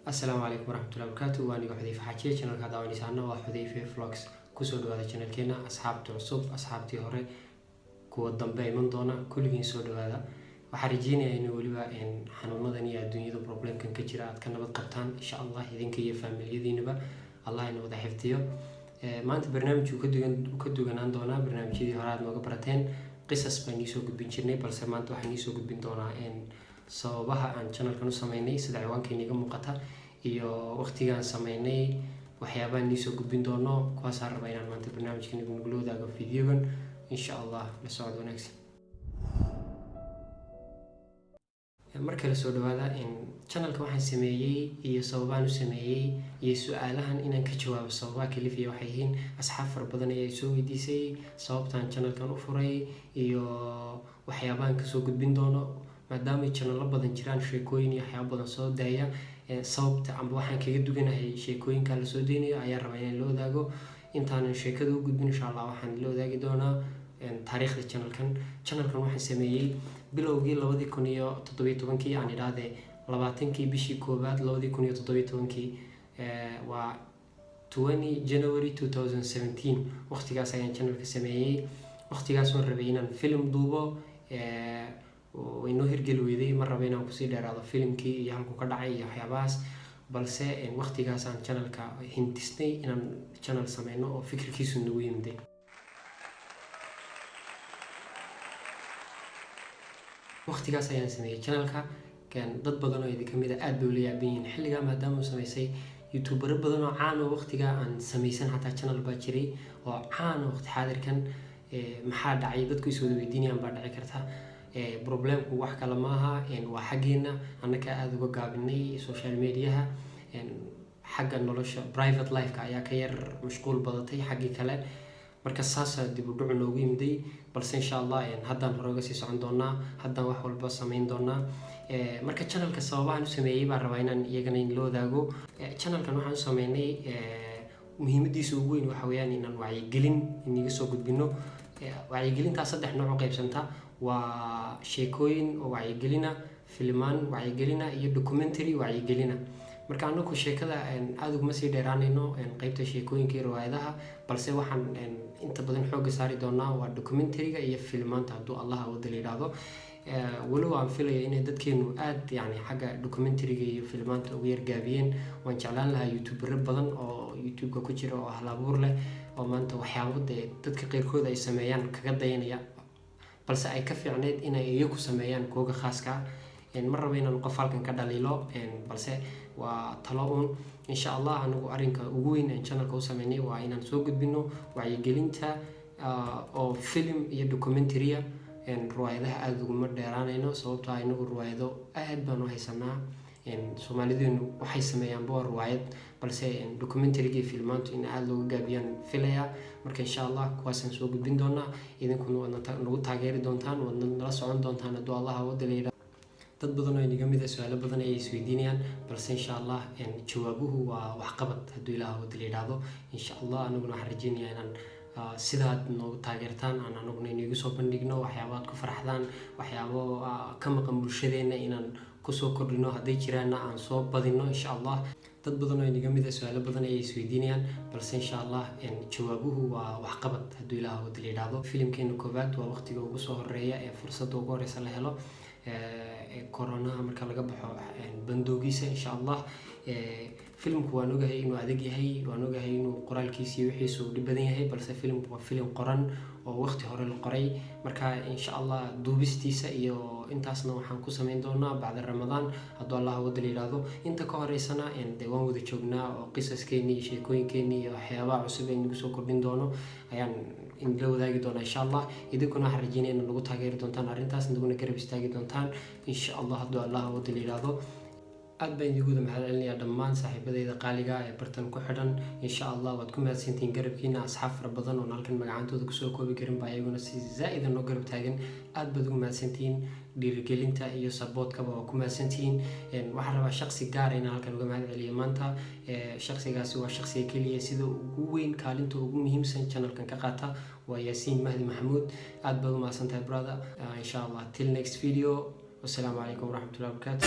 السلام عليكم ورحمة الله وبركاته. وأنا حذيفة حكي channel هذا وأنا سأنا وحذيفة vlogs كسر هذا channel كنا أصحاب تعصب أصحابتي هوري كود ضمبي من دونا كل جين سود هذا وحرجيني إنه ولبا إن حنون ذني الدنيا ذو problem كان كتيرات كنا بتقبطان إن شاء الله يدين كي family يدين بقى الله إنه وده حفتيه ما أنت برنامج وكدو جنان دونا برنامج كذي هراد مقبرتين قصص بني سوق بنشرني بس ما أنتوا حني سوق بنتونا إن sababaha aan channelkan u sameynay sida ciwaankeena iga muuqata iyo waqtigaan sameynay waxyaabaha aan soo gudbin doono kuwaas aan rabaa inaan maanta barnaamijkan idinku wadaago videogan insha Allah la socod wanaagsan marka la soo dhawaada in channelka waxaan sameeyay iyo sababahan u sameeyay iyo su'aalahan inaan ka jawaabo sababaha kalifiya waxay yihiin asxaab far badan ay soo weydiisay sababtaan channelkan u furay iyo waxyaabahan ka soo gudbin doono maadaama channel badan jiraan sheekooyin iyo waxyaabo badan soo daaya sababta amba waxaan kaga duganahay sheekooyinka la soo deynayo ayaa rabaa inaan la wadaago intaan sheekada u gudbin insha Allah waxaan la wadaagi doonaa taariikhda channelkan waxaan sameeyay bilowgii 2017 aan idhaahday 20kii bishii koobaad 2017 waa 20 January 2017 waqtigaas ayaan channelka sameeyay waqtigaas oo rabay inaan film duubo وإنه هرجل ويدي مرة بينهم كسير على فيلم كي يعملوا كذا عي حياباس بس إن وقت جالس عن channel كا هندسني إن channel سمعنا أو فكر كيس النويم ده وقت جالس عن سمعي channel كا كان ضد بدنا يدي كم إذا أد بولي عبين حل جا ما دام سمعي سي يوتيوبر بدنا عانوا وقت جا عن سميسن حتى channel باكري وعانوا وقت حاضر كان محاد عيدت كيس ودو الدنيا عم بعد عكرتها problemku wax kala maaha waa xageena annaka aad uga gaabinay social media xagga nolosha private life ka ayaa ka yar mashquul badatay xaggi kale marka saasa dib u dhac noogu yimday balse insha Allah haddaan hore uga sii socon doonaa haddaan wax walba sameyn doonaa marka channelka sababahan u sameeyay baan rabaa inaan iyagana in loo wadaago channelkan waxaan u sameynay muhiimadiisa ugu weyn waxa weeyaan inaan wacyigelin inaga soo gudbino wacyigelinta saddex nooc u qaybsanta waa sheekooyin oo wacyigelina filmaan wacyigelina iyo documentary wacyigelina marka anagu sheekada aad ugu masii dheeraanayno qaybta sheekooyinka iyo riwaayadaha balse waxaan inta badan xoog saari doonaa waa documentary-ga iyo filmaanta hadduu Allah wada leeyahay walow aan filayo inay dadkeenu aad yani xagga documentary-ga iyo filmaanta ugu yar gaabiyeen waan jeclaan lahaa youtuber badan oo youtube-ka ku jira oo halabuur leh oo maanta waxyaabo dadka qeyrkood ay sameeyaan kaga dayanaya balse ay ka fiicneed inay iyagu sameeyaan kooga khaaska mar raba inaan qof halkan ka dhaliilo balse waa talo insha Allah anagu arinka ugu weyn ee channelka u sameynay waa inaan soo gudbino wacyigelinta oo film iyo documentary riwaayadaha aad ugu dheeraanayno sababtoo ah inagu riwaayado aad baan u haysanaa Soomaalidu waxay sameeyaan riwaayad balse documentary iyo filmaantu in aad looga gaabiyaan filaya marka insha Allah kuwaasan soo gudbin doonaa idinkuna wadna nagu taageeri doontaan wadna nala socon doontaan hadduu Allah wada leeyahay dad badan oo inaga mid ah su'aalo badan ay isweydiinayaan balse insha Allah jawaabuhu waa wax qabad hadduu Ilaahay wada leeyahay insha Allah anaguna waxaan rajeynayaa inaan sidaad noogu taageertaan aan anaguna inagu soo bandhigno waxyaabaad ku farxdaan waxyaabo ka maqan bulshadeena inaan kusoo kordhino hadday jiraana aan soo badino insha Allah dad badan oo inaga mid ah su'aalo badan ay isweydiinayaan balse insha Allah jawaabuhu waa wax qabad hadduu Ilaahay wada leeyahay filimkeena koobaad waa waqtiga ugu soo horeeya ee fursadda ugu horeysa la helo corona marka laga baxo bandoogiisa insha Allah filmku waan ogahay inuu adag yahay waan ogahay inuu qoraalkiisa iyo wixiisu dhib badan yahay balse filmku waa film qoran oo waqti hore la qoray marka insha Allah duubistiisa iyo intaasna waxaan ku sameyn doonaa bacda Ramadaan hadduu Allah wada leeyahay inta ka horeysana waan wada joognaa oo qisaskeeni iyo sheekooyinkeeni iyo waxyaabaha cusub ee nagu soo kordhin doono ayaan in la wadaagi doonaa insha Allah idinkuna waxaan rajeynayaa in nagu taageeri doontaan arrintaas naguna garab istaagi doontaan insha Allah hadduu Allah wada leeyahay aad baan idinku mahadcelinayaa dhammaan saaxiibadeyda qaaliga ee bartan ku xidhan insha Allah waad ku mahadsantihiin garabkiina asxaab fara badan oo halkan magacantooda ku soo koobi karin baa iyaguna si zaid ah noo garab taagan aad baad ugu mahadsantihiin dhiirigelinta iyo support-ka waa ku mahadsantihiin waxaan rabaa shakhsi gaar ah inaan halkan uga mahadceliyo maanta shakhsigaasi waa shakhsiga kaliya sida ugu weyn kaalinta ugu muhiimsan channelkan ka qaata waa Yaasiin Mahdi Maxamuud aad baad u mahadsantahay brother insha Allah till next video والسلام عليكم ورحمة الله وبركاته.